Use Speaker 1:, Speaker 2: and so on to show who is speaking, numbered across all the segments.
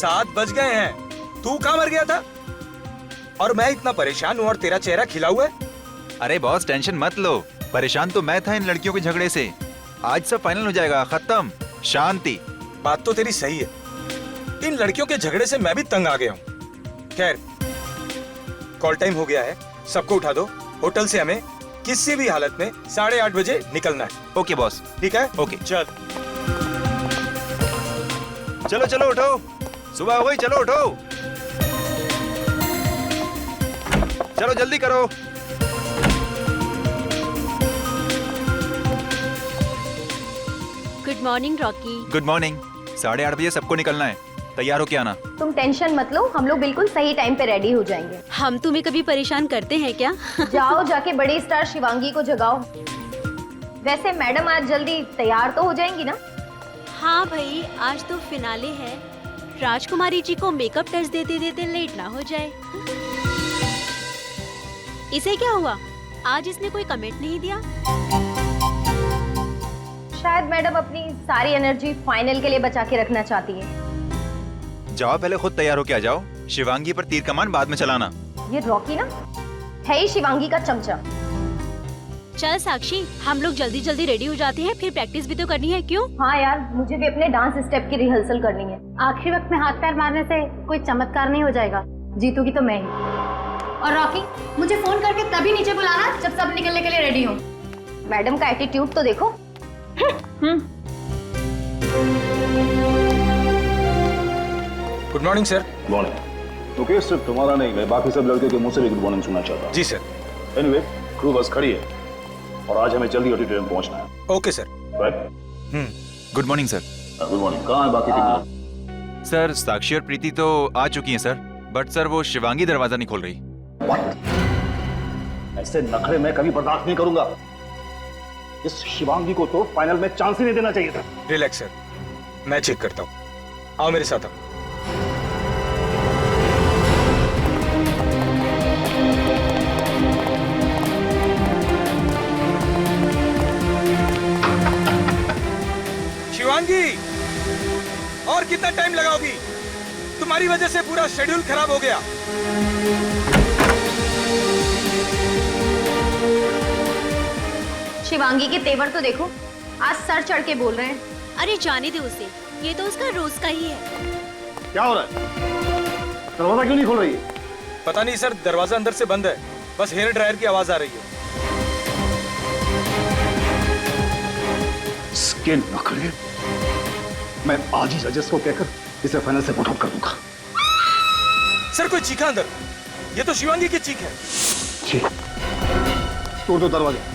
Speaker 1: 7 बज गए हैं। तू कहाँ मर गया था? और मैं इतना परेशान हूँ और तेरा चेहरा खिला हुआ है।
Speaker 2: अरे बॉस टेंशन मत लो, परेशान तो मैं था इन लड़कियों के झगड़े से। आज सब फाइनल हो जाएगा, खत्म, शांति।
Speaker 1: बात तो तेरी सही है, इन लड़कियों के झगड़े से मैं भी तंग आ गया हूँ। खैर, कॉल टाइम हो गया है, सबको उठा दो। होटल से हमें किसी भी हालत में 8:30 बजे निकलना है।
Speaker 2: Okay boss.
Speaker 1: ठीक है?
Speaker 2: ओके
Speaker 1: चल
Speaker 2: चलो चलो उठो, सुबह हो गई, चलो उठो, चलो जल्दी करो।
Speaker 3: Good morning Rocky.
Speaker 2: Good morning. 8:30 बजे सबको निकलना है, तैयार हो के आना।
Speaker 4: तुम टेंशन मत लो, हम लोग बिल्कुल सही टाइम पे रेडी हो जाएंगे।
Speaker 3: हम तुम्हें कभी परेशान करते हैं क्या?
Speaker 4: जाओ जाके बड़ी स्टार शिवांगी को जगाओ। वैसे मैडम आज जल्दी तैयार तो हो जाएंगी ना?
Speaker 3: हाँ भाई, आज तो फिनाले है, राजकुमारी जी को मेकअप टच देते देते लेट ना हो जाए। इसे क्या हुआ, आज इसने कोई कमेंट नहीं दिया?
Speaker 4: शायद मैडम अपनी सारी एनर्जी फाइनल के लिए बचा के रखना चाहती है।
Speaker 2: जाओ पहले खुद तैयार हो के आ जाओ, शिवांगी पर तीर कमान बाद में चलाना।
Speaker 4: ये रॉकी ना है ही शिवांगी का चमचा।
Speaker 3: चल साक्षी, हम लोग जल्दी जल्दी रेडी हो जाते हैं, फिर प्रैक्टिस भी तो करनी है। क्यों?
Speaker 4: हाँ यार, मुझे भी अपने डांस स्टेप की रिहर्सल करनी है।
Speaker 5: आखिरी वक्त में हाथ पैर मारने से कोई चमत्कार नहीं हो जाएगा, जीतूगी तो मैं ही। और रॉकी, मुझे फोन करके तभी नीचे बुलाना जब सब निकलने के लिए रेडी हो।
Speaker 4: मैडम का एटीट्यूड तो देखो।
Speaker 1: Good morning sir.
Speaker 6: Morning. Okay, सिर्फ तुम्हारा नहीं, मैं बाकी सब लड़के के मुंह से भी गुड मॉर्निंग सुनना चाहता हूँ।
Speaker 1: जी सर।
Speaker 6: एनीवे, क्रू बस खड़ी है और आज हमें जल्दी ऑडिटोरियम पहुंचना है।
Speaker 1: Okay sir.
Speaker 6: Right.
Speaker 2: Good morning sir.
Speaker 6: Good morning. कहाँ है बाकी टीम?
Speaker 2: सर साक्षी और प्रीति तो आ चुकी हैं सर, बट सर वो शिवांगी दरवाजा नहीं खोल रही।
Speaker 6: ऐसे नखरे मैं कभी बर्दाश्त नहीं करूंगा। इस शिवांगी को तो फाइनल में चांस ही नहीं देना चाहिए था।
Speaker 1: रिलैक्स सर, मैं चेक करता हूँ। आओ मेरे साथ आओ। शिवांगी, और कितना टाइम लगाओगी? तुम्हारी वजह से पूरा शेड्यूल खराब हो गया।
Speaker 4: शिवांगी के तेवर तो देखो, आज सर चढ़ के बोल रहे हैं।
Speaker 3: अरे जाने दे उसे, ये तो उसका रोज का ही है।
Speaker 6: क्या हो रहा है? दरवाजा क्यों नहीं खोल रही है?
Speaker 1: पता नहीं सर, दरवाजा अंदर से बंद है, बस हेयर ड्रायर की आवाज आ रही है।
Speaker 6: इसके नखरे मैं आज ही जजेस को कहकर इसे फाइनल से पुट आउट कर दूंगा।
Speaker 1: सर कोई चीखा अंदर, ये तो शिवांगी की चीख है।
Speaker 6: ठीक, तोड़ दो दरवाजा।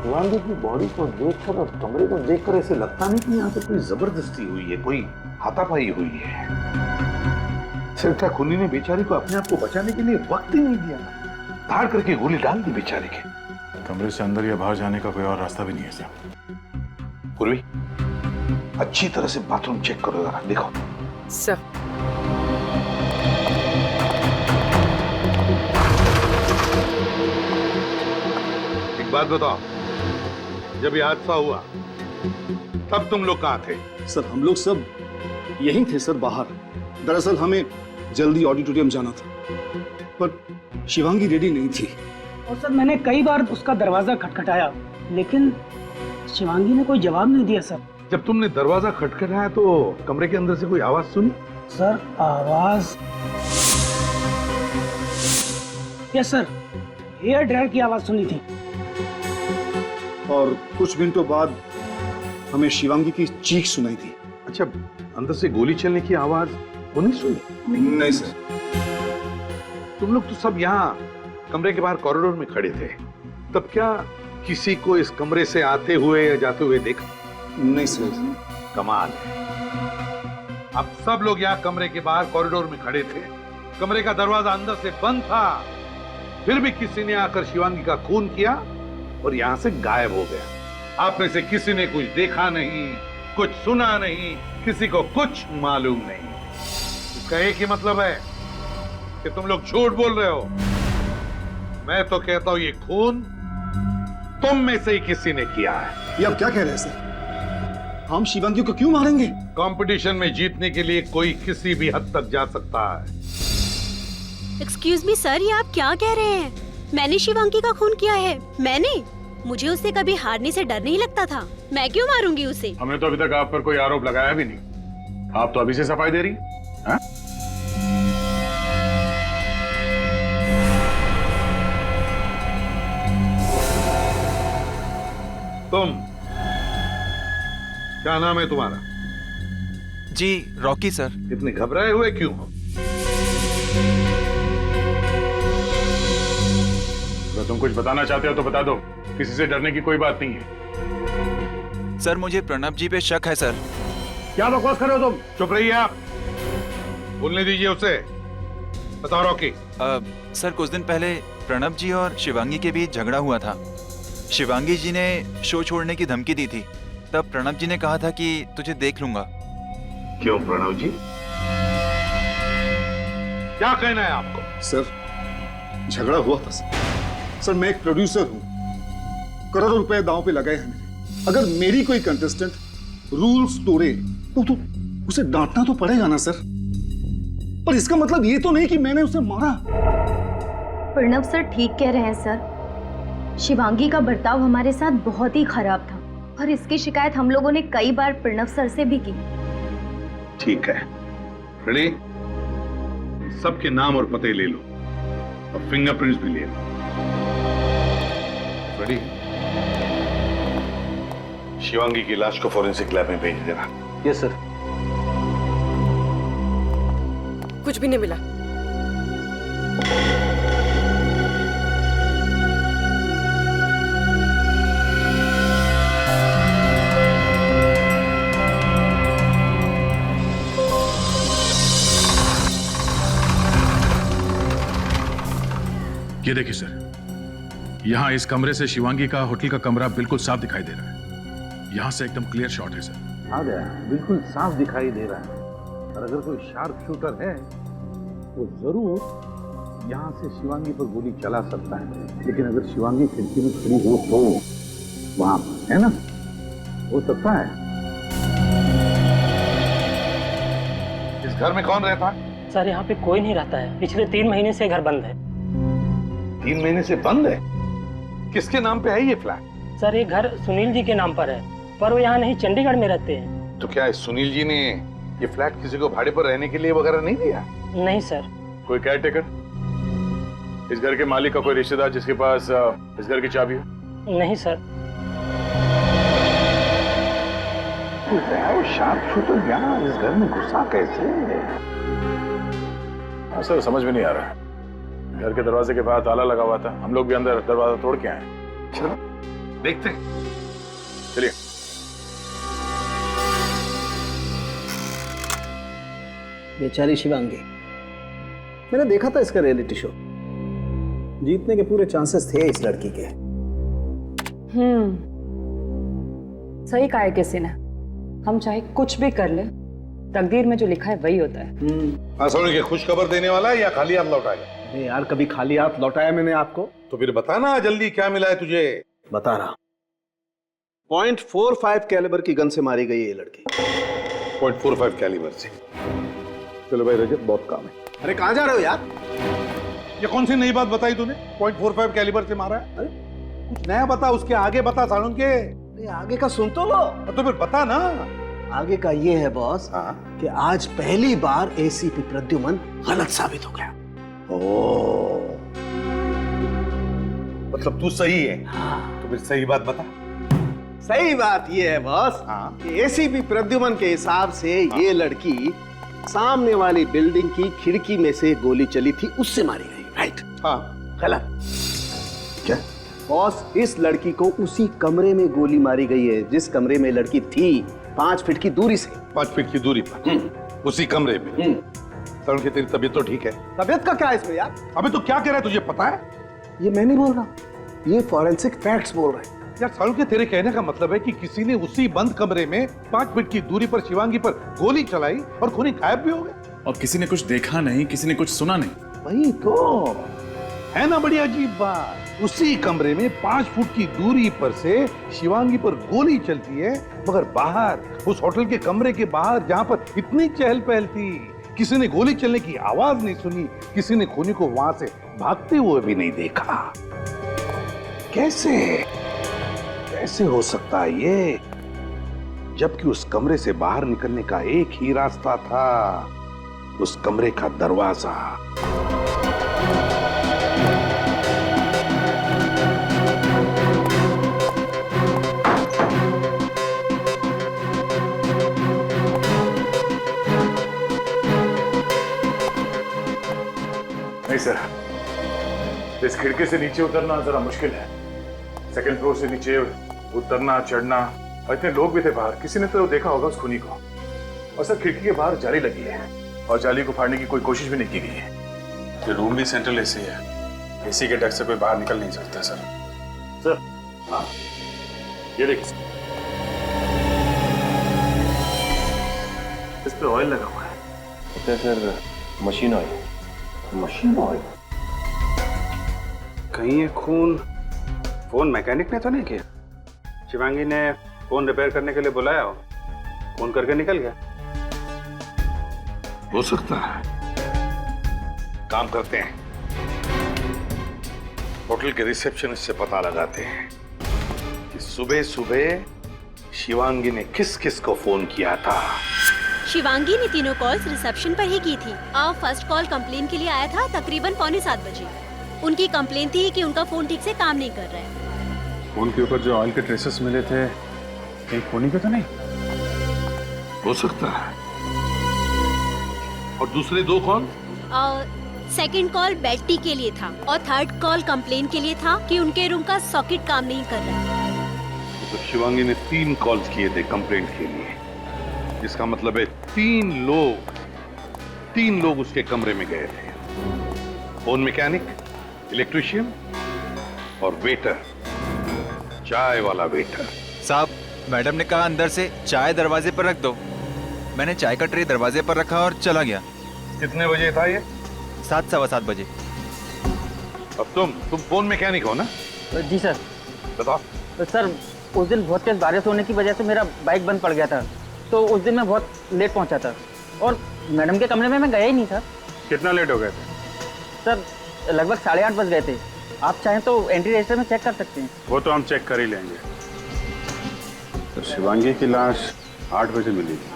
Speaker 7: शिवांगी की बॉडी को देखकर और कमरे को देखकर ऐसे लगता नहीं कि यहाँ पे कोई जबरदस्ती हुई है, कोई हाथापाई हुई है। सिर्फ खुनी ने बेचारी को अपने आप को बचाने के लिए वक्त ही नहीं दिया, धाड़ करके गोली डाल दी बेचारे के।
Speaker 8: कमरे से अंदर या बाहर जाने का कोई और रास्ता भी नहीं है सर।
Speaker 7: पूर्वी, अच्छी तरह से बाथरूम चेक करो जरा, देखो।
Speaker 9: सर
Speaker 7: एक बात बताओ, जब ये हादसा हुआ तब तुम लोग कहाँ थे?
Speaker 6: सर हम लोग सब यहीं थे सर, बाहर। दरअसल हमें जल्दी ऑडिटोरियम जाना था, पर शिवांगी रेडी नहीं थी।
Speaker 10: और सर मैंने कई बार उसका दरवाजा खटखटाया, लेकिन शिवांगी ने कोई जवाब नहीं दिया सर।
Speaker 7: जब तुमने दरवाजा खटखटाया तो कमरे के अंदर से कोई आवाज सुनी?
Speaker 10: सर आवाज, यस सर, हेयर ड्रायर की आवाज सुनी थी।
Speaker 6: और कुछ मिनटों बाद हमें शिवांगी की चीख सुनाई थी।
Speaker 7: अच्छा, अंदर से गोली चलने की आवाज वो नहीं सुनी?
Speaker 6: नहीं सर।
Speaker 7: तुम लोग तो सब यहाँ कमरे के बाहर कॉरिडोर में खड़े थे, तब क्या किसी को इस कमरे से आते हुए या जाते हुए देखा?
Speaker 6: नहीं सर।
Speaker 7: कमाल है, अब सब लोग यहाँ कमरे के बाहर कॉरिडोर में खड़े थे, कमरे का दरवाजा अंदर से बंद था, फिर भी किसी ने आकर शिवांगी का खून किया और यहाँ से गायब हो गया। आप में से किसी ने कुछ देखा नहीं, कुछ सुना नहीं, किसी को कुछ मालूम नहीं। इसका एक ही मतलब है कि तुम लोग झूठ बोल रहे हो। मैं तो कहता हूं ये खून तुम में से ही किसी ने किया है।
Speaker 6: ये आप क्या कह रहे हैं सर? हम शिवांगी को क्यों मारेंगे?
Speaker 7: कंपटीशन में जीतने के लिए कोई किसी भी हद तक जा सकता है।
Speaker 3: एक्सक्यूज मी सर, ये आप क्या कह रहे हैं? मैंने शिवांगी का खून किया है? मैंने? मुझे उससे कभी हारने से डर नहीं लगता था। मैं क्यों मारूंगी उसे?
Speaker 8: हमने तो अभी तक आप पर कोई आरोप लगाया भी नहीं। आप तो अभी से सफाई दे रही हैं?
Speaker 7: तुम क्या नाम है तुम्हारा?
Speaker 2: जी रॉकी सर।
Speaker 7: इतने घबराए हुए क्यों हो?
Speaker 8: अगर तुम कुछ बताना चाहते हो तो बता दो, किसी से डरने की कोई बात नहीं है।
Speaker 2: सर मुझे प्रणब जी पे शक है सर।
Speaker 7: क्या बकवास कर रहे हो तुम? चुप रहिए आप, बोलने दीजिए उसे। बताओ रॉकी।
Speaker 2: सर कुछ दिन पहले प्रणब जी और शिवांगी के बीच झगड़ा हुआ था। शिवांगी जी ने शो छोड़ने की धमकी दी थी। तब प्रणब जी ने कहा था कि तुझे देख लूंगा।
Speaker 7: क्यों प्रणव जी, क्या कहना है आपको?
Speaker 6: सर झगड़ा हुआ था सर। मैं एक प्रोड्यूसर हूं, करोड़ों रुपए दांव पे लगाए हैं मेरे। अगर मेरी कोई कंटेस्टेंट रूल्स तोड़े तो उसे डांटना तो पड़ेगा ना सर। पर इसका मतलब ये तो नहीं कि मैंने उसे मारा।
Speaker 4: प्रणव सर ठीक कह रहे हैं सर। शिवांगी का बर्ताव हमारे साथ बहुत ही खराब था और इसकी शिकायत हम लोगों ने कई बार प्रणव सर से भी की।
Speaker 7: ठीक है, रेडी? सबके नाम और पते ले लो और फिंगरप्रिंट्स भी ले लो। रेडी? शिवांगी की लाश को फॉरेंसिक लैब में भेज देना।
Speaker 6: Yes sir.
Speaker 9: कुछ भी नहीं मिला।
Speaker 8: ये देखिए सर, यहाँ इस कमरे से शिवांगी का होटल का कमरा बिल्कुल साफ दिखाई दे रहा है। यहाँ से एकदम क्लियर शॉट है सर।
Speaker 7: हाँ गया, बिल्कुल साफ दिखाई दे रहा है। और अगर कोई शार्प शूटर है तो जरूर यहाँ से शिवांगी पर गोली चला सकता है। लेकिन अगर शिवांगी खिड़की में खड़ी हो तो वहां है ना, हो सकता है। इस घर में कौन रहता है?
Speaker 10: सर यहाँ पे कोई नहीं रहता है। पिछले 3 महीने से घर बंद है।
Speaker 7: 3 महीने से बंद है? किसके नाम पे है ये फ्लैट?
Speaker 10: सर ये घर सुनील जी के नाम पर है, पर वो यहाँ नहीं, चंडीगढ़ में रहते हैं।
Speaker 7: तो क्या सुनील जी ने ये फ्लैट किसी को भाड़े पर रहने के लिए वगैरह नहीं दिया?
Speaker 10: नहीं सर।
Speaker 8: कोई केयरटेकर, इस घर के मालिक का कोई रिश्तेदार जिसके पास इस घर की चाबी हो?
Speaker 10: नहीं सर।
Speaker 7: वो शार्प शूटर यहाँ इस घर में घुसा कैसे?
Speaker 8: हाँ सर, समझ में नहीं आ रहा। घर के दरवाजे के बाहर ताला लगा हुआ था, हम लोग भी अंदर दरवाजा तोड़ के आए।
Speaker 7: चलो देखते हैं।
Speaker 8: चलिए।
Speaker 11: बेचारी शिवांगी, मैंने देखा था इसका रियलिटी शो। जीतने के पूरे चांसेस थे इस लड़की के।
Speaker 9: सही कहा है किसी ने। हम चाहे कुछ भी कर ले, तकदीर में जो लिखा है वही होता है।
Speaker 7: सोनी के खुश खबर देने वाला है या खाली हाथ लौटाएगा?
Speaker 11: अरे यार, कभी खाली हाथ लौटाया मैंने आपको?
Speaker 7: तो फिर बताना जल्दी, क्या मिला है तुझे?
Speaker 11: बता रहा। .45 कैलिबर की गन से मारी गई ये लड़की।
Speaker 7: 0.45 कैलिबर से? चलो भाई रजत, बहुत काम है।
Speaker 11: अरे कहाँ जा रहे हो यार?
Speaker 7: ये कौन सी नई बात बताई तूने? 0.45 कैलिबर से मारा है? अरे कुछ नया बता, उसके आगे बता सालून के।
Speaker 11: अरे आगे का सुन तो लो।
Speaker 7: तो फिर बता ना।
Speaker 11: आगे का ये है बॉस, कि आज पहली बार एसीपी प्रद्युमन गलत साबित हो गया।
Speaker 7: मतलब तू सही है? हाँ। तो फिर सही बात बता।
Speaker 11: सही बात ये है बॉस, कि एसीपी प्रद्युमन के हिसाब से ये लड़की सामने वाली बिल्डिंग की खिड़की में से गोली चली थी, उससे मारी गई। राइट? हाँ। गलत।
Speaker 7: क्या
Speaker 11: बॉस, इस लड़की को उसी कमरे में गोली मारी गई है जिस कमरे में लड़की थी, 5 फीट की दूरी से।
Speaker 7: 5 फीट की दूरी पर उसी कमरे में। तरुण की तेरी तबीयत तो ठीक है?
Speaker 11: तबीयत का क्या है इसमें यार?
Speaker 7: अबे तो क्या कह रहा है, तुझे पता है?
Speaker 11: ये मैं नहीं बोल रहा, ये फॉरेंसिक फैक्ट्स बोल रहे हैं।
Speaker 7: यार सालुके, तेरे कहने का मतलब है कि किसी ने उसी बंद कमरे में 5 फीट की दूरी पर शिवांगी पर गोली चलाई और खूनी गायब भी हो गए।
Speaker 8: और किसी ने कुछ देखा नहीं, किसी ने कुछ सुना नहीं।
Speaker 7: वही तो है ना, बड़ी अजीब बात। उसी कमरे में 5 फुट की दूरी पर से शिवांगी पर गोली चलती है, मगर बाहर उस होटल के कमरे के बाहर जहां पर इतनी चहल पहल थी, किसी ने गोली चलने की आवाज नहीं सुनी, किसी ने खूनी को वहां से भागते हुए भी नहीं देखा। कैसे कैसे हो सकता है ये, जबकि उस कमरे से बाहर निकलने का एक ही रास्ता था, उस कमरे का दरवाजा।
Speaker 8: नहीं सर, इस खिड़की से नीचे उतरना जरा मुश्किल है। सेकंड फ्लोर से नीचे उतरना चढ़ना, और इतने लोग भी थे बाहर, किसी ने तो देखा होगा उस खूनी को। और सर खिड़की के बाहर जाली लगी है और जाली को फाड़ने की कोई कोशिश भी नहीं की गई है।
Speaker 12: ये रूम भी सेंट्रल एसी है, एसी के डर से कोई बाहर निकल नहीं सकता सर।
Speaker 8: सर हाँ, ये देखिए, इस पे ऑयल लगा हुआ है।
Speaker 12: Sir machine oil.
Speaker 7: Machine oil?
Speaker 12: कहीं ये खून फोन मैकेनिक ने तो नहीं किया? शिवांगी ने फोन रिपेयर करने के लिए बुलाया हो, फोन करके निकल गया।
Speaker 7: हो सकता है। काम करते हैं, होटल के रिसेप्शनिस्ट से पता लगाते हैं कि सुबह सुबह शिवांगी ने किस किस को फोन किया था।
Speaker 3: शिवांगी ने तीनों कॉल्स रिसेप्शन पर ही की थी। फर्स्ट कॉल कंप्लेन के लिए आया था तकरीबन 6:45 बजे। उनकी कंप्लेन थी कि उनका फोन ठीक से काम नहीं कर रहा है।
Speaker 12: फोन के ऊपर जो ऑयल के ट्रेसेस मिले थे, कहीं खूनी के तो नहीं?
Speaker 7: हो सकता है। और दूसरे 2 call?
Speaker 3: Second call bed tea के लिए था और थर्ड कॉल कंप्लेन के लिए था कि उनके रूम का सॉकेट काम नहीं कर रहा है।
Speaker 7: तो शिवांगी ने 3 कॉल्स किए थे कंप्लेंट के लिए, जिसका मतलब है 3 लोग उसके कमरे में गए थे। फोन मैकेनिक, इलेक्ट्रिशियन और वेटर, चाय वाला वेटर।
Speaker 2: साहब, मैडम ने कहा अंदर से चाय दरवाजे पर रख दो। मैंने चाय का ट्रे दरवाजे पर रखा और चला गया।
Speaker 7: कितने बजे था ये?
Speaker 2: 7, सवा 7 बजे।
Speaker 7: अब तुम फोन मैकेनिक हो ना?
Speaker 10: जी सर।
Speaker 7: बताओ।
Speaker 10: तो सर उस दिन बहुत तेज बारिश होने की वजह से मेरा बाइक बंद पड़ गया था, तो उस दिन मैं बहुत लेट पहुंचा था और मैडम के कमरे में मैं गया ही नहीं था।
Speaker 12: कितना लेट हो गए थे?
Speaker 10: सर लगभग 8:30 बज गए थे। आप चाहें तो एंट्री रजिस्टर में चेक कर सकते हैं।
Speaker 12: वो तो हम चेक कर ही लेंगे। तो शिवांगी की लाश 8 बजे मिली थी,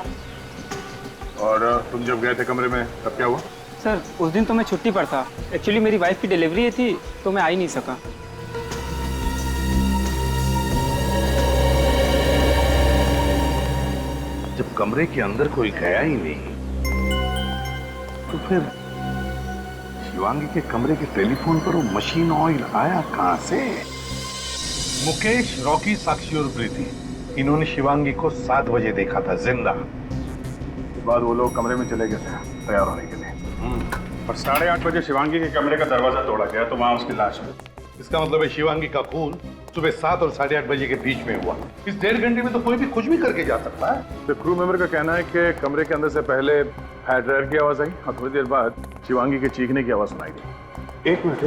Speaker 12: और तुम जब गए थे कमरे में तब क्या हुआ?
Speaker 10: सर उस दिन तो मैं छुट्टी पर था। एक्चुअली मेरी वाइफ की डिलीवरी थी तो मैं आ ही नहीं सका।
Speaker 7: जब कमरे के अंदर कोई गया ही नहीं, तो फिर शिवांगी के कमरे के टेलीफोन पर वो मशीन ऑयल आया कहां से? मुकेश, रॉकी, साक्षी और प्रीति, इन्होंने शिवांगी को 7 बजे देखा था जिंदा।
Speaker 12: उसके बाद वो लोग कमरे में चले गए थे तैयार होने के लिए, और 8:30 बजे शिवांगी के कमरे का दरवाजा तोड़ा गया तो वहां उसकी लाश मिली।
Speaker 7: इसका मतलब है शिवांगी का खून सुबह 7 और 8:30 बजे के बीच में हुआ। इस 1.5 घंटे में तो कोई भी कुछ भी करके जा सकता है।
Speaker 12: तो क्रू मेंबर का कहना है कि कमरे के अंदर से पहले हेयर ड्रायर की आवाज आई और थोड़ी देर बाद शिवांगी के चीखने की आवाज सुनाई दी।
Speaker 7: एक मिनट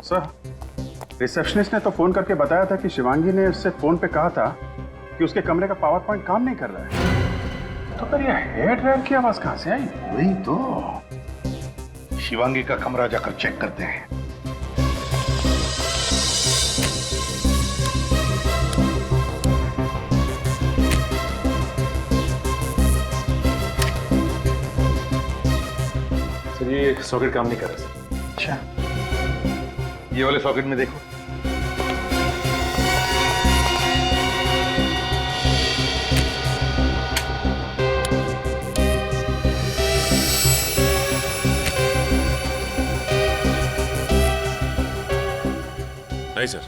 Speaker 12: सर, रिसेप्शनिस्ट ने तो फोन करके बताया था कि शिवांगी ने उससे फोन पे कहा था कि उसके कमरे का पावर पॉइंट काम नहीं कर रहा है। तो फिर ये हेयर ड्रायर की आवाज कहां से आई?
Speaker 7: वही तो। शिवांगी का कमरा जाकर चेक करते हैं।
Speaker 12: ये सॉकेट काम नहीं कर रहा सर।
Speaker 7: अच्छा, ये वाले सॉकेट में देखो।
Speaker 8: नहीं सर,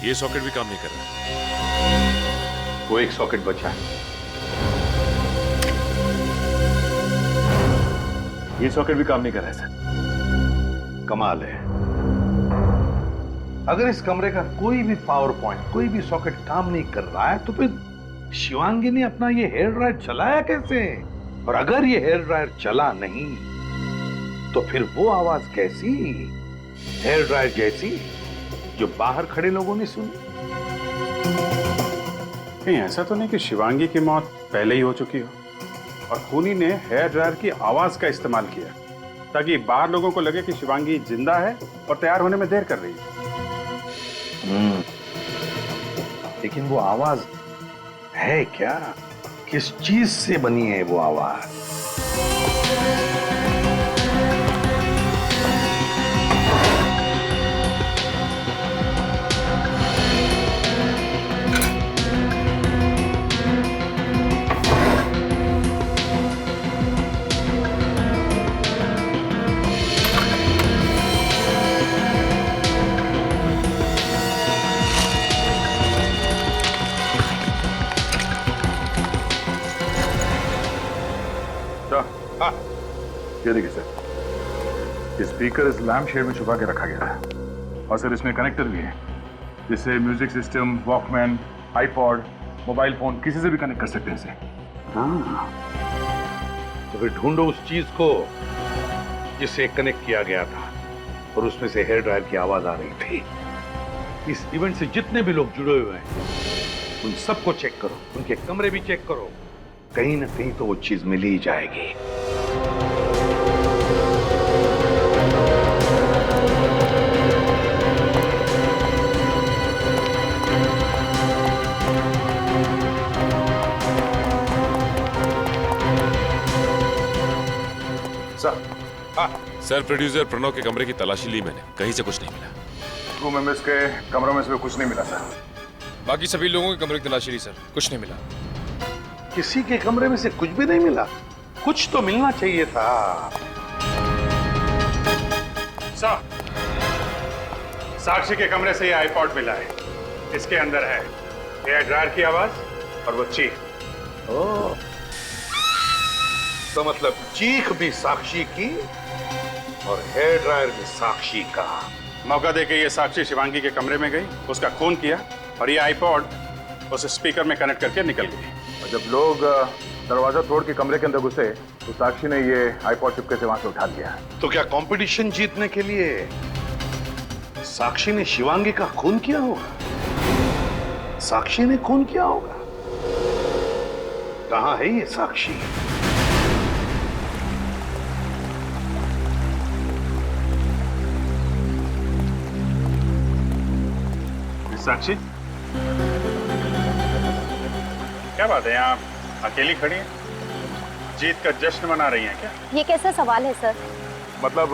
Speaker 8: ये सॉकेट भी काम नहीं कर रहा।
Speaker 7: वो एक सॉकेट बचा है।
Speaker 12: ये सॉकेट भी काम नहीं कर रहा है सर।
Speaker 7: कमाल है। अगर इस कमरे का कोई भी पावर पॉइंट, कोई भी सॉकेट काम नहीं कर रहा है, तो फिर शिवांगी ने अपना ये हेयर ड्रायर चलाया कैसे? और अगर ये हेयर ड्रायर चला नहीं, तो फिर वो आवाज कैसी? हेयर ड्रायर जैसी जो बाहर खड़े लोगों ने सुनी?
Speaker 12: कहीं ऐसा तो नहीं कि शिवांगी की मौत पहले ही हो चुकी हो और खूनी ने हेयर ड्रायर की आवाज का इस्तेमाल किया ताकि बाहर लोगों को लगे कि शिवांगी जिंदा है और तैयार होने में देर कर रही है।
Speaker 7: लेकिन वो आवाज है क्या? किस चीज से बनी है वो आवाज?
Speaker 8: ये देखिए सर, ये स्पीकर इस लैम्प शेड में छुपा के रखा गया है और सर इसमें कनेक्टर भी है जिससे music system, Walkman, iPod, mobile phone किसी से भी कनेक्ट कर सकते हैं इसे।
Speaker 7: हाँ, तो फिर ढूंढो उस चीज को जिससे कनेक्ट किया गया था और उसमें से हेयर ड्रायर की आवाज आ रही थी। इस इवेंट से जितने भी लोग जुड़े हुए हैं उन सबको चेक करो, उनके कमरे भी चेक करो, कहीं ना कहीं तो वो चीज मिल ही जाएगी।
Speaker 13: सर, प्रोड्यूसर प्रणव के कमरे की तलाशी ली मैंने, कहीं से कुछ नहीं मिला।
Speaker 8: क्रू मेंबर्स के कमरों में से कुछ नहीं मिला सर।
Speaker 13: बाकी सभी लोगों के कमरे की तलाशी ली सर, कुछ नहीं मिला।
Speaker 7: किसी के कमरे में से कुछ भी नहीं मिला? कुछ तो मिलना चाहिए था।
Speaker 12: सर, साक्षी के कमरे से ये आईपॉड मिला है। इसके अंदर है हेयर ड्रायर की आवाज और वो चीख।
Speaker 7: ओह, तो मतलब चीख भी साक्षी की और हेयर ड्रायर भी साक्षी का।
Speaker 12: मौका देके ये साक्षी शिवांगी के कमरे में गई, उसका खून किया और ये आईपॉड उस स्पीकर में कनेक्ट करके निकल गई।
Speaker 8: और जब लोग दरवाजा तोड़ के कमरे के अंदर घुसे तो साक्षी ने ये आईपॉड चुपके से वहां से उठा लिया।
Speaker 7: तो क्या कंपटीशन जीतने के लिए साक्षी ने शिवांगी का खून किया होगा? साक्षी ने खून किया होगा? कहां है ये साक्षी?
Speaker 12: साक्षी, क्या बात है, यहाँ अकेली खड़ी है? जीत का जश्न मना रही हैं क्या?
Speaker 5: ये कैसा सवाल है सर?
Speaker 8: मतलब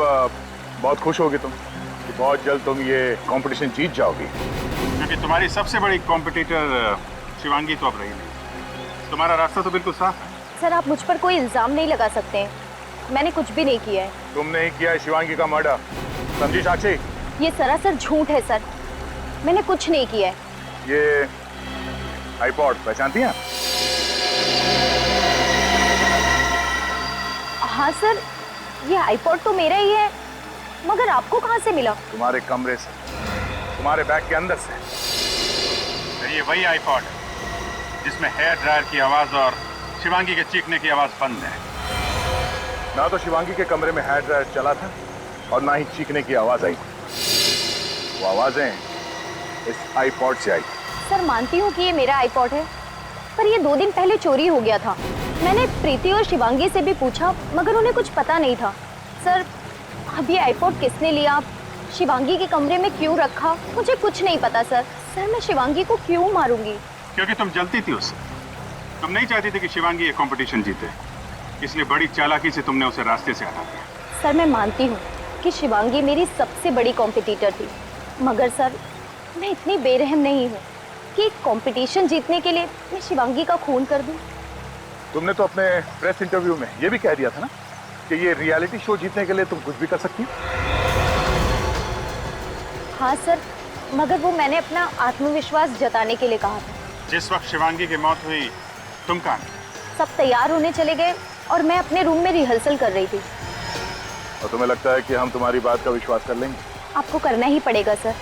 Speaker 8: बहुत खुश होगी तुम कि बहुत जल्द तुम ये कंपटीशन जीत जाओगी।
Speaker 12: क्योंकि तुम्हारी सबसे बड़ी कॉम्पिटिटर शिवांगी तो अब रही नहीं। तुम्हारा रास्ता तो बिल्कुल साफ है।
Speaker 5: सर, आप मुझ पर कोई इल्जाम नहीं लगा सकते। मैंने कुछ भी नहीं किया है।
Speaker 8: तुमने ही किया है शिवांगी का मर्डर, समझी साक्षी?
Speaker 5: ये सरासर झूठ है सर, मैंने कुछ नहीं किया है।
Speaker 8: ये आईपॉड पहचानती हैं?
Speaker 5: हाँ सर, ये आईपॉड तो मेरा ही है, मगर आपको कहाँ से मिला?
Speaker 8: तुम्हारे कमरे से, तुम्हारे बैग के अंदर से।
Speaker 12: तो ये वही आईपॉड है जिसमें हेयर ड्रायर की आवाज और शिवांगी के चीखने की आवाज बंद है।
Speaker 8: ना तो शिवांगी के कमरे में हेयर ड्रायर चला था और ना ही चीखने की आवाज आई थी। वो आवाजें इस आईपॉड से आई।
Speaker 5: सर, मानती हूँ कि ये मेरा आईपॉड है, पर ये 2 दिन पहले चोरी हो गया था। मैंने प्रीति और शिवांगी से भी पूछा, मगर उन्हें कुछ पता नहीं था। सर, अब ये आईपॉड किसने लिया, शिवांगी के कमरे में क्यों रखा, मुझे कुछ नहीं पता सर। सर, मैं शिवांगी को क्यों मारूंगी?
Speaker 12: क्योंकि तुम जलती थी उससे। तुम नहीं चाहती थी कि शिवांगी ये कंपटीशन जीते, इसलिए बड़ी चालाकी से तुमने उसे रास्ते से हटा दिया।
Speaker 5: सर, मैं मानती हूँ कि शिवांगी मेरी सबसे बड़ी कॉम्पिटिटर थी, मगर सर मैं इतनी बेरहम नहीं हूँ कि कंपटीशन जीतने के लिए मैं शिवांगी का खून कर दूं।
Speaker 8: तुमने तो अपने प्रेस इंटरव्यू में ये भी कह दिया था ना कि ये रियलिटी शो जीतने के लिए तुम कुछ भी कर सकती हो।
Speaker 5: हाँ सर, मगर वो मैंने अपना आत्मविश्वास जताने के लिए कहा था।
Speaker 12: जिस वक्त शिवांगी की मौत हुई तुम कहाँ थे?
Speaker 5: सब तैयार होने चले गए और मैं अपने रूम में रिहर्सल कर रही थी।
Speaker 8: और तुम्हें लगता है कि हम तुम्हारी बात का विश्वास कर लेंगे?
Speaker 5: आपको करना ही पड़ेगा सर।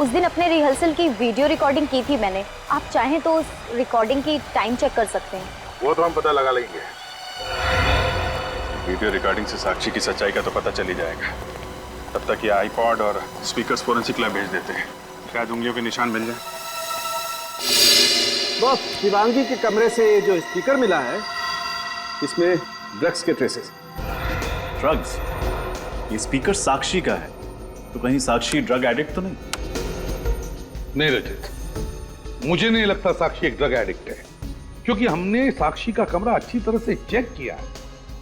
Speaker 5: उस दिन अपने रिहर्सल की वीडियो रिकॉर्डिंग की थी मैंने। आप चाहें तो उस रिकॉर्डिंग की टाइम चेक कर सकते हैं।
Speaker 8: वो तो हम पता लगा लेंगे।
Speaker 12: वीडियो रिकॉर्डिंग से साक्षी की सच्चाई का तो पता चल ही जाएगा। तब तक ये आईपॉड और स्पीकर्स फोरेंसिक लैब भेज देते हैं, शायद उंगलियों के निशान मिल जाए।
Speaker 11: बॉस, शिवांगी के कमरे से जो स्पीकर मिला है इसमें ड्रग्स के ट्रेसेस।
Speaker 14: ड्रग्स? ये स्पीकर साक्षी का है, तो कहीं साक्षी ड्रग एडिक्ट तो नहीं?
Speaker 7: नहीं रजत, मुझे नहीं लगता साक्षी एक ड्रग एडिक्ट है, क्योंकि हमने साक्षी का कमरा अच्छी तरह से चेक किया है।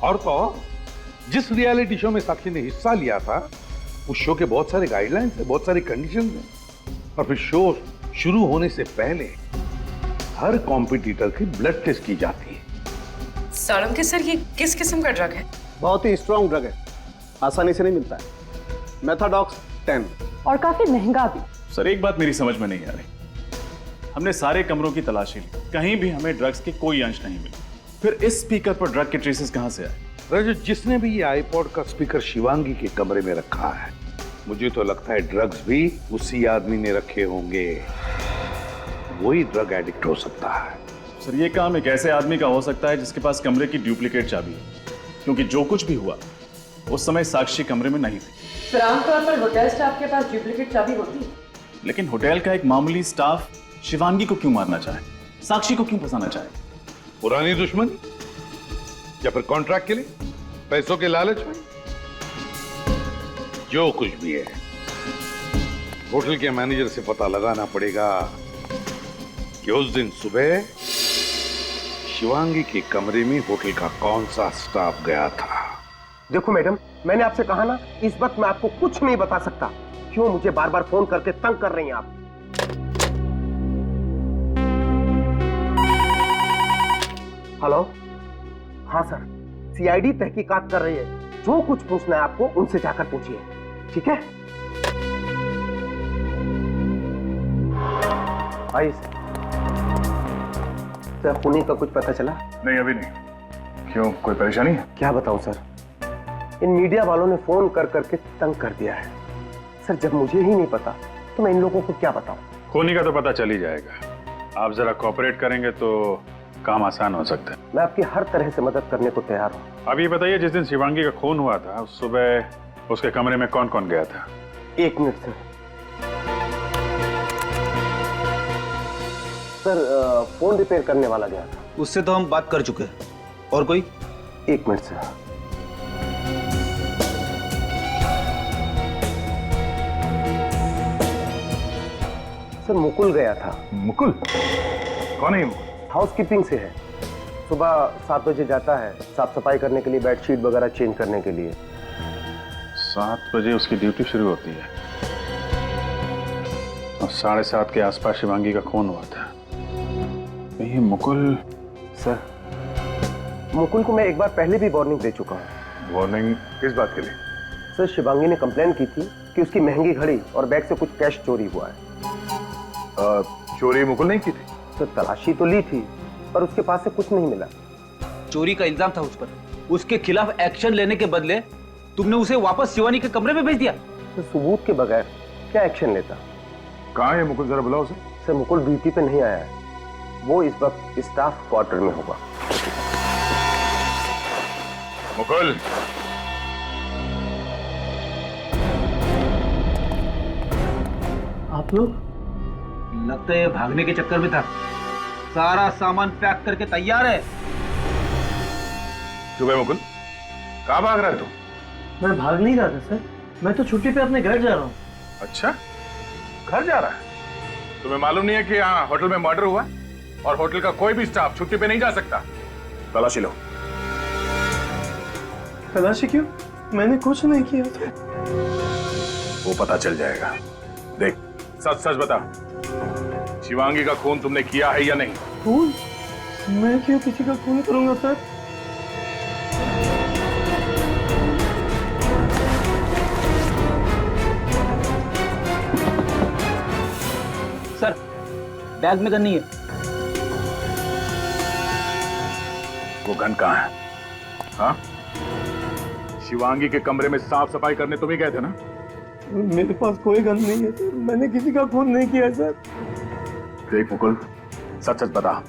Speaker 7: और तो जिस रियलिटी शो में साक्षी ने हिस्सा लिया था, उस शो के बहुत सारे गाइडलाइंस है, बहुत सारे कंडीशंस हैं। और फिर शो शुरू होने से पहले हर कॉम्पिटिटर की ब्लड टेस्ट की जाती है।
Speaker 9: सारंग सर, ये किस किस्म का ड्रग है?
Speaker 11: बहुत ही स्ट्रॉन्ग ड्रग है, आसानी से नहीं मिलता है। मेथाडॉक्स 10
Speaker 9: और काफी महंगा भी।
Speaker 14: सर, एक बात मेरी समझ में नहीं आ रही। हमने सारे कमरों की तलाशी ली, कहीं भी हमें ड्रग्स के कोई अंश नहीं मिले। फिर इस स्पीकर पर ड्रग के ट्रेसेस कहां से आए?
Speaker 7: रजत, जिसने भी ये आईपॉड का स्पीकर शिवांगी के कमरे में रखा है, मुझे तो लगता है ड्रग्स भी उसी आदमी ने रखे होंगे। वही ड्रग एडिक्ट हो सकता है।
Speaker 14: सर, ये काम एक ऐसे आदमी का हो सकता है जिसके पास कमरे की डुप्लीकेट चाबी है, क्योंकि जो कुछ भी हुआ उस समय साक्षी कमरे में नहीं थी।
Speaker 9: सर, आमतौर पर होटल स्टाफ के पास डुप्लीकेट चाबी होती है।
Speaker 14: लेकिन होटल का एक मामूली स्टाफ शिवांगी को क्यों मारना चाहे, साक्षी को क्यों फंसाना चाहे?
Speaker 7: पुरानी दुश्मनी या फिर कॉन्ट्रैक्ट के लिए, पैसों के लालच में? जो कुछ भी है, होटल के मैनेजर से पता लगाना पड़ेगा कि उस दिन सुबह शिवांगी के कमरे में होटल का कौन सा स्टाफ गया था।
Speaker 11: देखो मैडम, मैंने आपसे कहा ना, इस वक्त मैं आपको कुछ नहीं बता सकता। क्यों मुझे बार बार फोन करके तंग कर रही हैं आप? हेलो? हाँ सर, सीआईडी तहकीकात कर रही है। जो कुछ पूछना है आपको उनसे जाकर पूछिए, ठीक है? आइए सर, खूनी का कुछ पता चला?
Speaker 12: नहीं, अभी नहीं। क्यों, कोई परेशानी है?
Speaker 11: क्या बताऊं सर, इन मीडिया वालों ने फोन कर करके तंग कर दिया है। सर, जब मुझे ही नहीं पता तो मैं इन लोगों को क्या बताऊं?
Speaker 12: खूनी का तो पता चल ही जाएगा। आप जरा कोऑपरेट करेंगे तो काम आसान हो सकता है।
Speaker 11: मैं आपकी हर तरह से मदद करने को तैयार हूँ।
Speaker 12: अब ये बताइए, जिस दिन शिवांगी का खून हुआ था, उस सुबह उसके कमरे में कौन कौन गया था?
Speaker 11: 1 minute sir. Sir, phone repair करने वाला गया था।
Speaker 10: उससे तो हम बात कर चुके हैं। और कोई?
Speaker 11: 1 मिनट सर। सर, मुकुल गया था।
Speaker 12: मुकुल? कौन है ये मुकुल?
Speaker 11: हाउसकीपिंग से है। सुबह 7 बजे जाता है, साफ सफाई करने के लिए, बेडशीट वगैरह चेंज करने के लिए।
Speaker 12: 7 बजे उसकी ड्यूटी शुरू होती है और 7:30 के आसपास शिवांगी का खून हुआ था। ये मुकुल?
Speaker 11: सर, मुकुल को मैं एक बार पहले भी वार्निंग दे चुका हूँ।
Speaker 12: वार्निंग किस बात के लिए?
Speaker 11: सर, शिवांगी ने कंप्लेन की थी कि उसकी महंगी घड़ी और बैग से कुछ कैश चोरी हुआ है।
Speaker 8: चोरी मुकुल नहीं की थी?
Speaker 11: सर, तलाशी तो ली थी पर उसके पास से कुछ नहीं मिला।
Speaker 10: चोरी का इल्जाम था उस पर। उसके खिलाफ एक्शन लेने के बदले तुमने उसे वापस शिवानी के कमरे में भेज दिया।
Speaker 11: तो सबूत के बगैर क्या एक्शन लेता?
Speaker 8: कहाँ है मुकुल, जरा बुलाओ उसे।
Speaker 11: सर, मुकुल ड्यूटी पे नहीं आया है, वो इस वक्त स्टाफ क्वार्टर में होगा।
Speaker 8: मुकुल,
Speaker 10: आप लोग? लगता है भागने के चक्कर में था। सारा सामान पैक करके तैयार है।
Speaker 8: चुप है मुकुल, कहाँ भाग रहा है तू?
Speaker 10: मैं भाग नहीं रहा था सर, मैं तो छुट्टी पे अपने घर जा रहा हूँ।
Speaker 8: अच्छा, घर जा रहा है? तुम्हें मालूम नहीं है कि यहाँ होटल में मर्डर हुआ और होटल का कोई भी स्टाफ छुट्टी पे नहीं जा सकता? तलाशी लो।
Speaker 10: तलाशी क्यों? मैंने कुछ नहीं किया था।
Speaker 8: वो पता चल जाएगा। देख, सच सच बता, शिवांगी का खून तुमने किया है या नहीं?
Speaker 10: खून? मैं क्यों किसी का खून करूंगा सर? सर, बैग में गन नहीं है।
Speaker 8: वो गन कहाँ है? हाँ? शिवांगी के कमरे में साफ सफाई करने तुम ही गए थे ना?
Speaker 15: मेरे पास कोई गन नहीं है सर, मैंने किसी का खून नहीं किया सर।
Speaker 8: देख मुकुल, सच सच बता।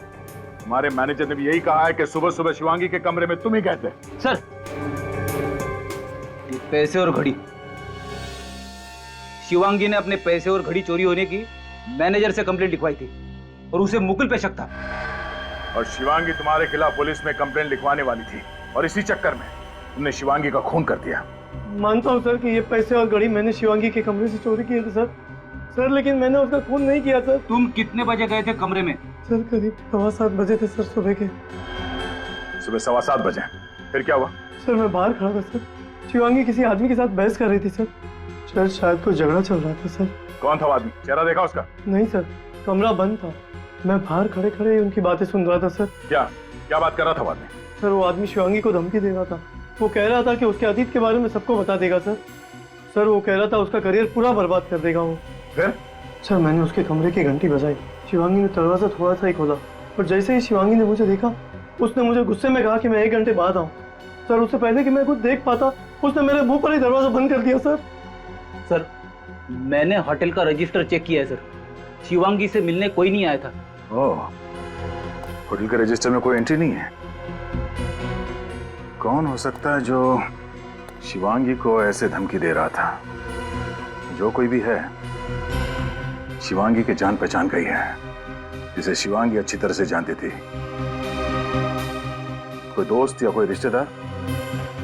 Speaker 8: हमारे मैनेजर ने भी यही कहा है कि सुबह सुबह शिवांगी के कमरे में तुम ही कहते।
Speaker 10: सर, ये पैसे और घड़ी, शिवांगी ने अपने पैसे और घड़ी चोरी होने की मैनेजर से कंप्लेंट लिखवाई थी और उसे मुकुल पे शक था।
Speaker 8: और शिवांगी तुम्हारे खिलाफ पुलिस में कंप्लेंट लिखवाने वाली थी और इसी चक्कर में तुमने शिवांगी का खून कर दिया।
Speaker 15: मानता हूँ सर कि ये पैसे और घड़ी मैंने शिवांगी के कमरे से चोरी किए थे सर, लेकिन मैंने उसका खून नहीं किया सर।
Speaker 10: तुम कितने बजे गए थे कमरे में?
Speaker 15: सर करीब 7:15 बजे थे सर, सुबह के।
Speaker 8: सुबह 7:15 बजे? फिर क्या हुआ?
Speaker 15: सर मैं बाहर खड़ा था सर, शिवांगी किसी आदमी के साथ बहस कर रही थी सर। सर शायद कोई झगड़ा चल रहा था सर।
Speaker 8: कौन था वो आदमी? चेहरा देखा उसका?
Speaker 15: नहीं सर, कमरा बंद था, मैं बाहर खड़े खड़े उनकी बातें सुन रहा था सर।
Speaker 8: क्या बात कर रहा था वो आदमी?
Speaker 15: सर वो आदमी शिवांगी को धमकी दे रहा था। वो कह रहा था कि उसके अतीत के बारे में सबको बता देगा सर। सर वो कह रहा था उसका करियर पूरा बर्बाद कर देगा वो।
Speaker 8: फिर?
Speaker 15: सर मैंने उसके कमरे की घंटी बजाई, शिवांगी ने दरवाजा थोड़ा सा ही खोला और जैसे ही शिवांगी ने मुझे देखा, उसने मुझे गुस्से में कहा कि मैं 1 घंटे बाद आऊँ। सर उससे पहले कि मैं कुछ देख पाता, उसने मेरे मुंह पर ही दरवाजा बंद कर दिया सर।
Speaker 10: सर मैंने होटल का रजिस्टर चेक किया है सर, शिवांगी से मिलने कोई नहीं आया था।
Speaker 8: ओह, होटल के रजिस्टर में कोई एंट्री नहीं है। कौन हो सकता है जो शिवांगी को ऐसे धमकी दे रहा था? जो कोई भी है, शिवांगी के जान पहचान गई है, जिसे शिवांगी अच्छी तरह से जानती थी। कोई दोस्त या कोई रिश्तेदार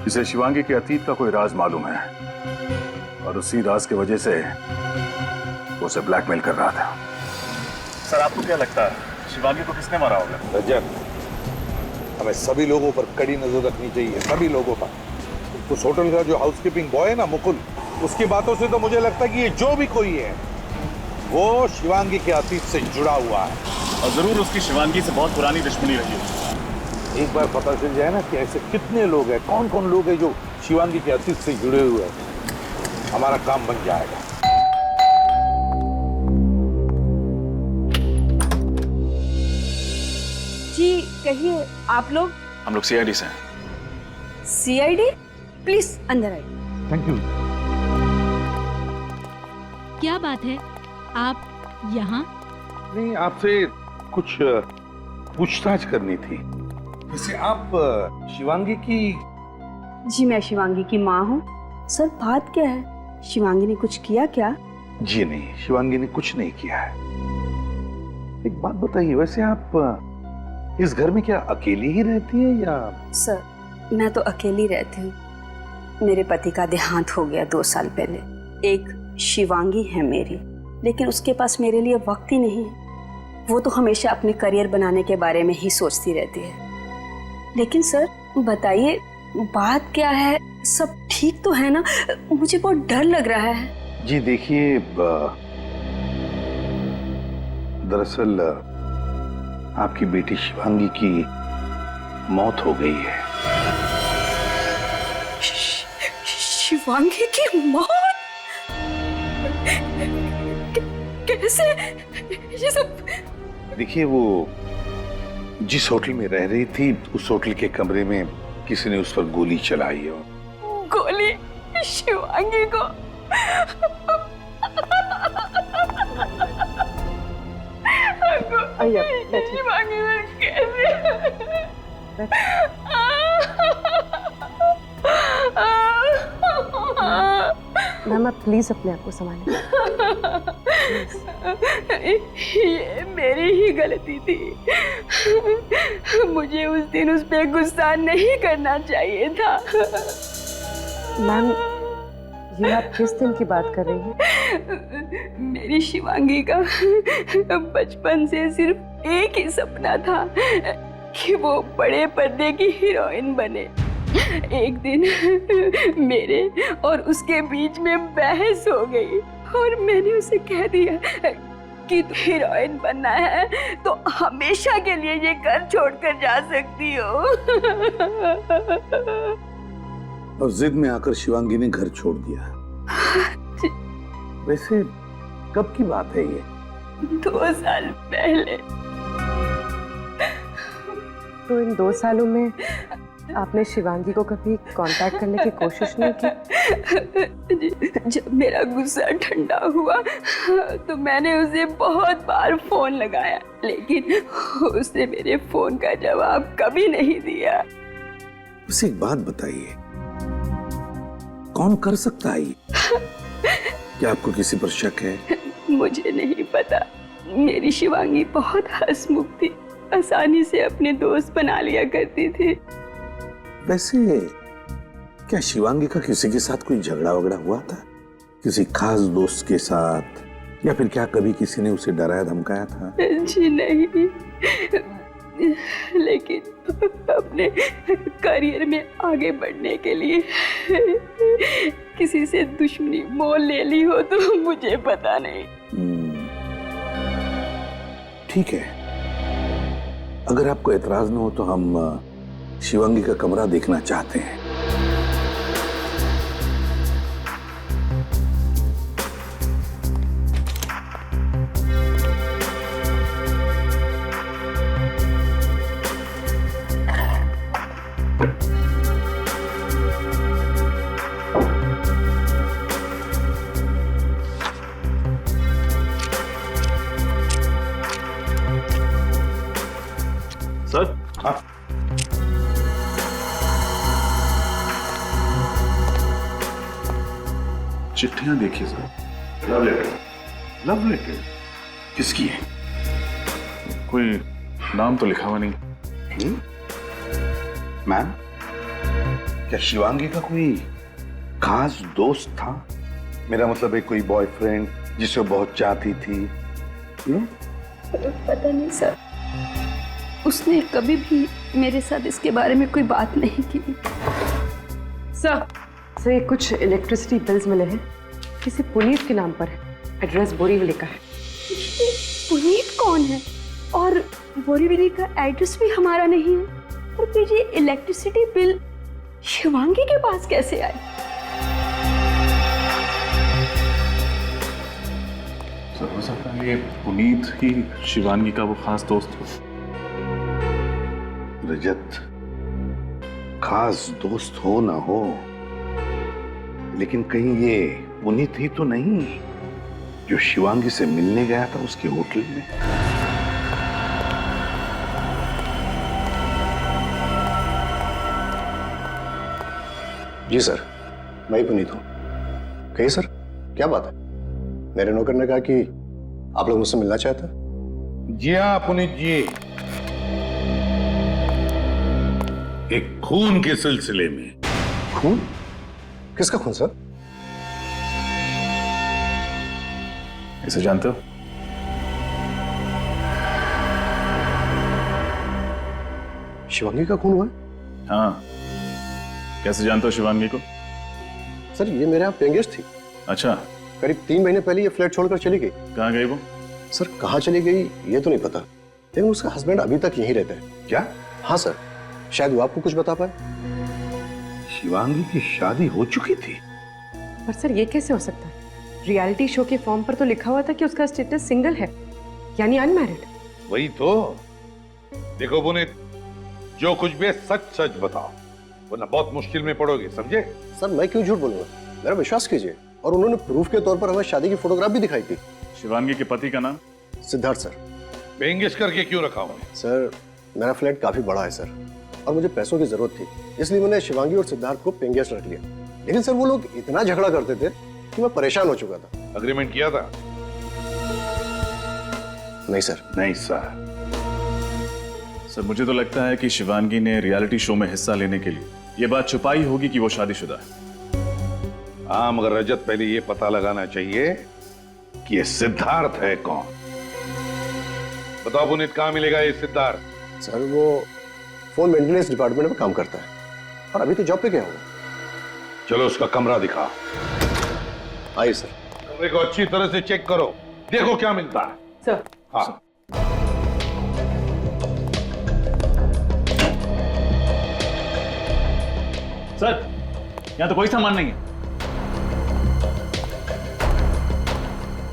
Speaker 8: जिसे शिवांगी के अतीत का कोई राज मालूम है और उसी राज की वजह से वो उसे ब्लैकमेल कर रहा था।
Speaker 14: सर आपको क्या लगता है शिवांगी को किसने मारा होगा?
Speaker 7: रजत, हमें सभी लोगों पर कड़ी नजर रखनी चाहिए, सभी लोगों पर। उस होटल का जो हाउसकीपिंग बॉय है ना मुकुल, उसकी बातों से तो मुझे लगता है कि ये जो भी कोई है वो शिवांगी के अतीत से जुड़ा हुआ है
Speaker 14: और जरूर उसकी शिवांगी से बहुत पुरानी दुश्मनी रही है।
Speaker 7: एक बार पता चल जाए ना कि ऐसे कितने लोग हैं, कौन कौन लोग हैं जो शिवांगी के अतीत से जुड़े हुए हैं, हमारा काम बन जाएगा।
Speaker 16: जी कहिए, आप लोग?
Speaker 14: हम लोग सीआईडी से हैं।
Speaker 16: सीआईडी? प्लीज अंदर आइए।
Speaker 7: Thank you.
Speaker 17: क्या बात है, आप यहाँ?
Speaker 7: नहीं, आपसे कुछ पूछताछ करनी थी। वैसे आप शिवांगी की?
Speaker 16: जी मैं शिवांगी की माँ हूँ। सर बात क्या है, शिवांगी ने कुछ किया क्या?
Speaker 7: जी नहीं, शिवांगी ने कुछ नहीं किया है। एक बात बताइए, वैसे आप इस घर में क्या अकेली ही रहती है या?
Speaker 16: सर मैं तो अकेली रहती हूँ, मेरे पति का देहांत हो गया 2 साल पहले। एक शिवांगी है मेरी, लेकिन उसके पास मेरे लिए वक्त ही नहीं है। वो तो हमेशा अपने करियर बनाने के बारे में ही सोचती रहती है। लेकिन सर बताइए बात क्या है, सब ठीक तो है ना? मुझे बहुत डर लग रहा है।
Speaker 7: जी देखिए, दरअसल आपकी बेटी शिवांगी की मौत हो गई है।
Speaker 16: शिवांगी की मौत? कैसे ये सब?
Speaker 7: देखिए, वो जिस होटल में रह रही थी, उस होटल के कमरे में किसी ने उस पर गोली चलाई है।
Speaker 16: गोली शिवांगी को? शिवांगी में कैसे?
Speaker 9: मैम आप प्लीज अपने आप को संभालिए।
Speaker 16: ये मेरी ही गलती थी, मुझे उस दिन उस पे गुस्सा नहीं करना चाहिए था।
Speaker 9: मैम ये आप किस दिन की बात कर रही हैं?
Speaker 16: मेरी शिवांगी का बचपन से सिर्फ एक ही सपना था कि वो बड़े पर्दे की हीरोइन बने। एक दिन मेरे और उसके बीच में बहस हो गई और मैंने उसे कह दिया कि तू हीरोइन बनना है तो हमेशा के लिए ये घर छोड़कर जा सकती हो।
Speaker 7: और जिद में आकर शिवांगी ने घर छोड़ दिया। वैसे कब की बात है ये?
Speaker 16: 2 साल पहले।
Speaker 9: तो इन 2 सालों में आपने शिवांगी को कभी कांटेक्ट करने की कोशिश नहीं की?
Speaker 16: जब मेरा गुस्सा ठंडा हुआ तो मैंने उसे बहुत बार फोन लगाया, लेकिन उसने मेरे फोन का जवाब कभी नहीं दिया।
Speaker 7: उसे एक बात बताइए, कौन कर सकता है ये? क्या आपको किसी पर शक है?
Speaker 16: मुझे नहीं पता। मेरी शिवांगी बहुत हंसमुख थी, आसानी से अपने दोस्त बना लिया करती थी।
Speaker 7: वैसे क्या शिवांगी का किसी के साथ कोई झगड़ा वगड़ा हुआ था? किसी खास दोस्त के साथ, या फिर क्या कभी किसी ने उसे डराया धमकाया था?
Speaker 16: जी नहीं, लेकिन अपने करियर में आगे बढ़ने के लिए किसी से दुश्मनी मोल ले ली हो तो मुझे पता नहीं।
Speaker 7: ठीक है, अगर आपको एतराज न हो तो हम शिवांगी का कमरा देखना चाहते हैं।
Speaker 14: सर, हाँ, चिट्ठियां देखिए sir.
Speaker 7: Love letter? Love letter किसकी है?
Speaker 14: कोई नाम तो लिखा हुआ नहीं।
Speaker 7: मैम, क्या शिवांगी का कोई खास दोस्त था? मेरा मतलब है कोई बॉयफ्रेंड जिसे वो बहुत चाहती थी?
Speaker 16: पता नहीं सर, उसने कभी भी मेरे साथ इसके बारे में कोई बात नहीं की।
Speaker 9: सर, ये कुछ इलेक्ट्रिसिटी बिल्स मिले हैं, किसी पुनीत के नाम पर है, एड्रेस बोरीवली का है।
Speaker 16: पुनीत कौन है? और बोरीवली का एड्रेस भी हमारा नहीं है, और फिर ये इलेक्ट्रिसिटी बिल शिवांगी के पास कैसे आए?
Speaker 14: सर, हो सकता है ये पुनीत ही शिवांगी का वो खास दोस्त हो।
Speaker 7: रजत, खास दोस्त हो ना हो, लेकिन कहीं ये पुनीत ही तो नहीं जो शिवांगी से मिलने गया था उसके होटल में?
Speaker 18: जी सर, मैं ही पुनीत हूं। कहिए सर, क्या बात है? मेरे नौकर ने कहा कि आप लोग मुझसे मिलना चाहते हैं।
Speaker 7: जी हाँ पुनीत जी, एक खून के सिलसिले में।
Speaker 18: खून? किसका खून सर?
Speaker 14: इसे जानते हो?
Speaker 18: शिवांगी का खून हुआ?
Speaker 14: हाँ, कैसे जानते हो शिवांगी को?
Speaker 18: सर, ये मेरे यहाँ पेंगेस्ट थी।
Speaker 14: अच्छा,
Speaker 18: करीब 3 महीने पहले ये फ्लैट छोड़कर चली गई।
Speaker 14: कहाँ गई वो?
Speaker 18: सर, कहाँ चली गई ये तो नहीं पता, लेकिन उसका हस्बैंड अभी तक यहीं रहता है।
Speaker 7: क्या?
Speaker 18: हाँ सर, शायद वो आपको कुछ बता पाए।
Speaker 7: शिवांगी की शादी हो चुकी थी?
Speaker 9: पर सर, ये कैसे हो सकता है? रियलिटी शो के फॉर्म पर तो लिखा हुआ था कि उसका स्टेटस सिंगल है, यानी अनमैरिड।
Speaker 7: वही तो। देखो पुनीत, जो कुछ भी है सच सच बताओ, वरना बहुत मुश्किल में पड़ोगे, समझे?
Speaker 18: सर, मैं क्यों झूठ बोलूंगा, मेरा विश्वास कीजिए। और उन्होंने प्रूफ के तौर पर हमें शादी की फोटोग्राफ भी दिखाई थी।
Speaker 14: शिवांगी के पति का नाम?
Speaker 18: सिद्धार्थ सर।
Speaker 7: पेंगेस्ट करके क्यों रखा हुआ?
Speaker 18: सर, मेरा फ्लैट काफी बड़ा है सर, और मुझे पैसों की जरूरत थी, इसलिए मैंने शिवांगी और सिद्धार्थ को पेंगेस्ट रख लिया। लेकिन सर, वो लोग इतना झगड़ा करते थे कि मैं परेशान हो चुका था।
Speaker 7: अग्रीमेंट किया था?
Speaker 18: नहीं सर।
Speaker 7: नहीं सर।
Speaker 14: सर, मुझे तो लगता है कि शिवांगी ने रियलिटी शो में हिस्सा लेने के लिए ये बात छुपाई होगी कि वो शादीशुदा है।
Speaker 7: हाँ, मगर रजत, पहले ये पता लगाना चाहिए कि ये सिद्धार्थ है कौन। बताओ पुनीत, कहाँ मिलेगा ये सिद्धार्थ?
Speaker 18: सर, वो फोन मेंटेनेंस डिपार्टमेंट में काम करता है, और अभी तो जॉब पे गया होगा।
Speaker 7: चलो उसका कमरा दिखाओ।
Speaker 18: आइए सर।
Speaker 7: कमरे को अच्छी तरह से चेक करो, देखो क्या मिलता है।
Speaker 9: सर।
Speaker 7: हाँ।
Speaker 14: सर, यहाँ तो कोई सामान नहीं है।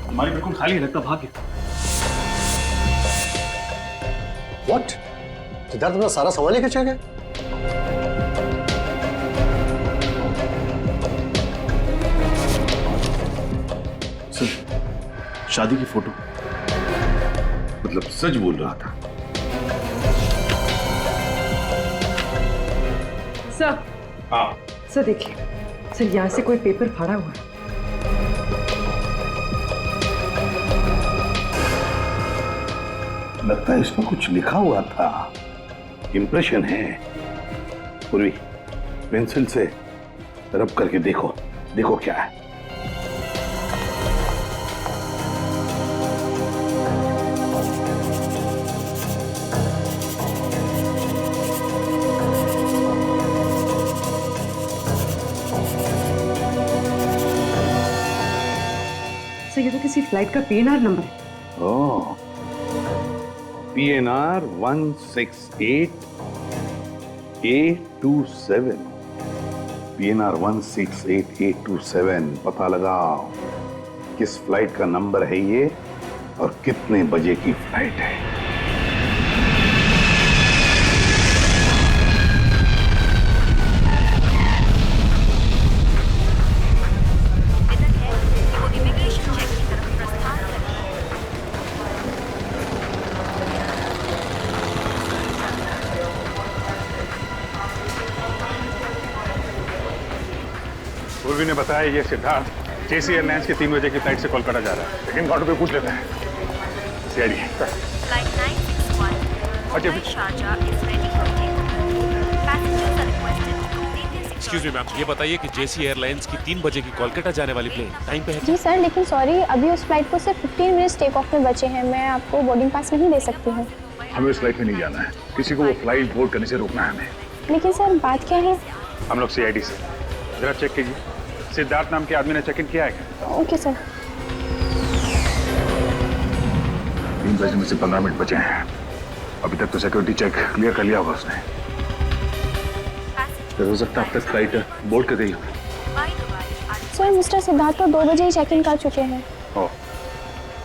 Speaker 14: हमारी बिल्कुल खाली है, लगता भाग गया।
Speaker 18: What? सिद्धार्थ अपना सारा सामान लेकर चला गया?
Speaker 14: शादी की फोटो।
Speaker 7: मतलब सच बोल रहा था?
Speaker 9: सर,
Speaker 7: हाँ
Speaker 9: सर देखिए, सर यहाँ से कोई पेपर फाड़ा हुआ है।
Speaker 7: लगता है इसमें कुछ लिखा हुआ था। इंप्रेशन है। पूर्वी, पेंसिल से रब करके देखो, देखो क्या है।
Speaker 9: सर ये तो किसी फ्लाइट का PNR नंबर है।
Speaker 7: ओह, PNR 168 827। PNR 168 827। पता लगाओ किस फ्लाइट का नंबर है ये और कितने बजे की फ्लाइट है।
Speaker 12: पूर्वी ने बताया ये सिद्धार्थ जेसी एयरलाइंस की 3 बजे की फ्लाइट से कोलकाता जा रहा है, लेकिन काउंटर पे पूछ लेते हैं। सीआईडी
Speaker 19: Flight 961
Speaker 12: अच्छा,
Speaker 19: Sharjah is ready for takeoff. Passengers are requested to complete their
Speaker 13: excuse me ma'am, ये बताइए कि जेसी एयरलाइंस की 3 बजे की कोलकाता जाने वाली प्लेन टाइम पे है?
Speaker 5: जी सर, लेकिन सॉरी, अभी उस फ्लाइट को सिर्फ 15 मिनट्स टेक ऑफ में बचे हैं। मैं आपको बोर्डिंग पास नहीं दे सकती हूँ।
Speaker 8: हमें उस फ्लाइट में नहीं जाना है, किसी को वो फ्लाइट बोर्ड करने से रोकना है हमें।
Speaker 5: लेकिन सर बात क्या है?
Speaker 12: हम लोग सीआईडी से जरा चेक कीजिए, सिद्धार्थ नाम के आदमी ने चेक इन किया है क्या?
Speaker 5: Okay sir.
Speaker 8: 3 बजे में से 15 मिनट बचे हैं। अभी तक तो सिक्योरिटी चेक क्लियर कर लिया होगा उसने। तो हो सकता है अब तक फ्लाइट बोर्ड कर गई हो।
Speaker 5: सर मिस्टर सिद्धार्थ तो 2 बजे ही चेक इन कर चुके हैं।
Speaker 12: ओ,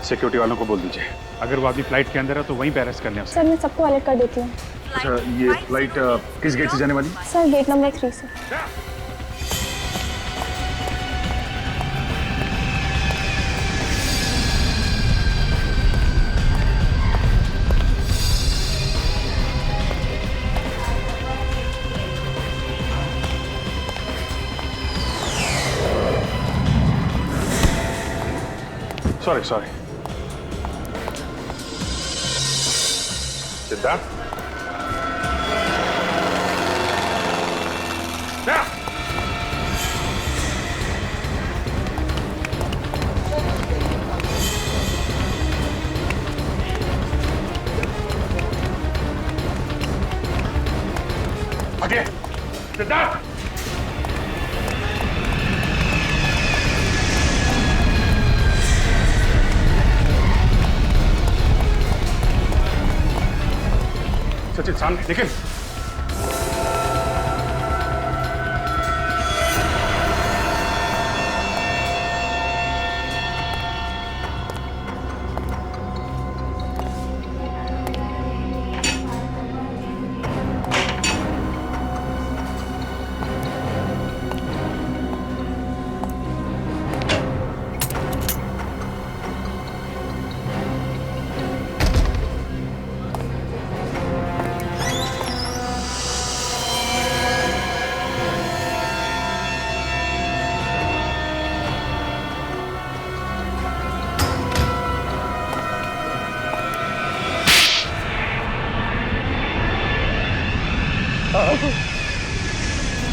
Speaker 12: सिक्योरिटी वालों को बोल दीजिए, अगर वो आदमी फ्लाइट के अंदर है तो वहीं पे अरेस्ट करने
Speaker 5: सर मैं सबको अलर्ट कर देती हूँ।
Speaker 8: अच्छा, ये फ्लाइट किस गेट से जाने वाली?
Speaker 5: सर गेट नंबर 3 से।
Speaker 12: सॉरी सिद्धार्थ, सिद्धार्थ सचिन सामने निकल।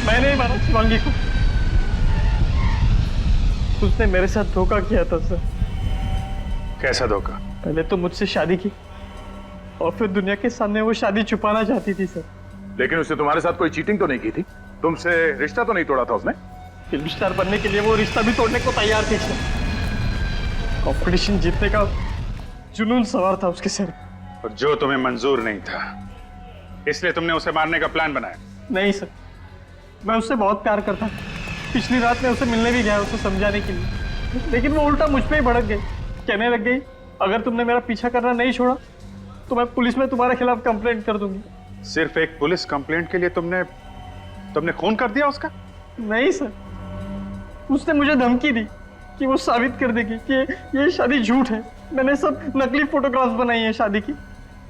Speaker 15: मैंने ही मारा शिवांगी को। उसने मेरे साथ धोखा किया था सर।
Speaker 12: कैसा धोखा?
Speaker 15: पहले तो मुझसे शादी की और फिर दुनिया के सामने वो शादी छुपाना चाहती थी सर।
Speaker 8: लेकिन उसने तुम्हारे साथ कोई चीटिंग तो नहीं की थी? तुमसे रिश्ता तो नहीं तोड़ा था उसने?
Speaker 15: फिल्म स्टार बनने के लिए वो रिश्ता भी तोड़ने को तैयार थी सर। कंपटीशन जीतने का जुनून सवार था उसके सर।
Speaker 12: और जो तुम्हें मंजूर नहीं था, इसलिए तुमने उसे मारने का प्लान बनाया?
Speaker 15: नहीं सर, मैं उससे बहुत प्यार करता था। पिछली रात मैं उसे मिलने भी गया उसे समझाने के लिए, लेकिन वो उल्टा मुझ पे ही भड़क गई। कहने लग गई, अगर तुमने मेरा पीछा करना नहीं छोड़ा तो मैं पुलिस में तुम्हारे खिलाफ कंप्लेंट कर दूंगी।
Speaker 12: सिर्फ एक पुलिस कंप्लेंट के लिए तुमने खून कर दिया उसका?
Speaker 15: नहीं सर, उसने मुझे धमकी दी कि वो साबित कर देगी कि ये शादी झूठ है। मैंने सब नकली फोटोग्राफ्स बनाई हैं शादी की।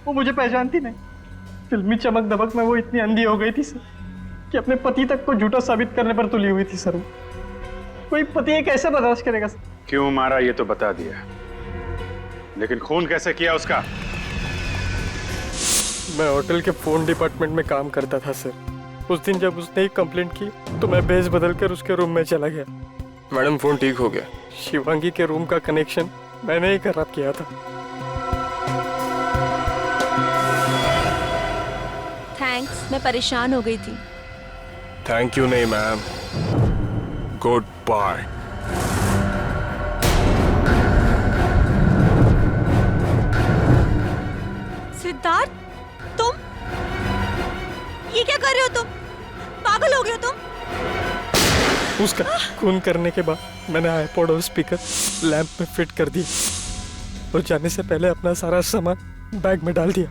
Speaker 15: वो मुझे पहचानती नहीं। फिल्मी चमक दमक में वो इतनी अंधी हो गई थी सर कि अपने पति तक को झूठा साबित करने पर तुली हुई थी सर। कोई पति ये कैसे बर्दाश्त करेगा सर?
Speaker 12: क्यों मारा ये तो बता दिया, लेकिन खून कैसे किया उसका?
Speaker 15: मैं होटल के फोन डिपार्टमेंट में काम करता था सर। उस दिन जब उसने एक कंप्लेंट की तो मैं बेस बदल कर उसके रूम में चला गया। मैडम फोन ठीक हो गया। शिवांगी के रूम का कनेक्शन मैंने ही खराब किया था।
Speaker 3: थैंक्स, मैं परेशान हो गई थी।
Speaker 15: थैंक यू नहीं मैम, गुड बाय।
Speaker 3: सिद्धार्थ, तुम ये क्या कर रहे हो? तुम पागल हो गए हो तुम?
Speaker 15: उसका खून करने के बाद मैंने आईपॉड और स्पीकर लैंप में फिट कर दिए और जाने से पहले अपना सारा सामान बैग में डाल दिया।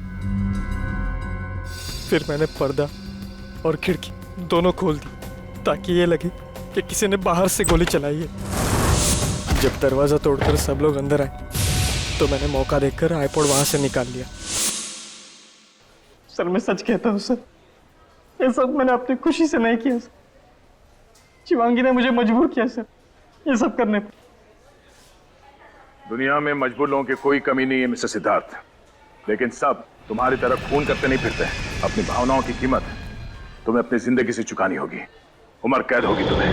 Speaker 15: फिर मैंने पर्दा और खिड़की दोनों खोल दी ताकि ये लगे कि किसी ने बाहर से गोली चलाई है। जब दरवाजा तोड़कर सब लोग अंदर आए तो मैंने मौका देखकर आईपॉड वहां से निकाल लिया। सर मैं सच कहता हूँ सर, ये सब मैंने अपनी खुशी से नहीं किया सर। शिवांगी ने मुझे मजबूर किया सर ये सब करने पर।
Speaker 8: दुनिया में मजबूर लोगों की कोई कमी नहीं है मिस्टर सिद्धार्थ, लेकिन सब तुम्हारी तरह खून करते नहीं फिरते। अपनी भावनाओं की कीमत तुम्हें अपनी जिंदगी से चुकानी होगी। उम्र कैद होगी तुम्हें।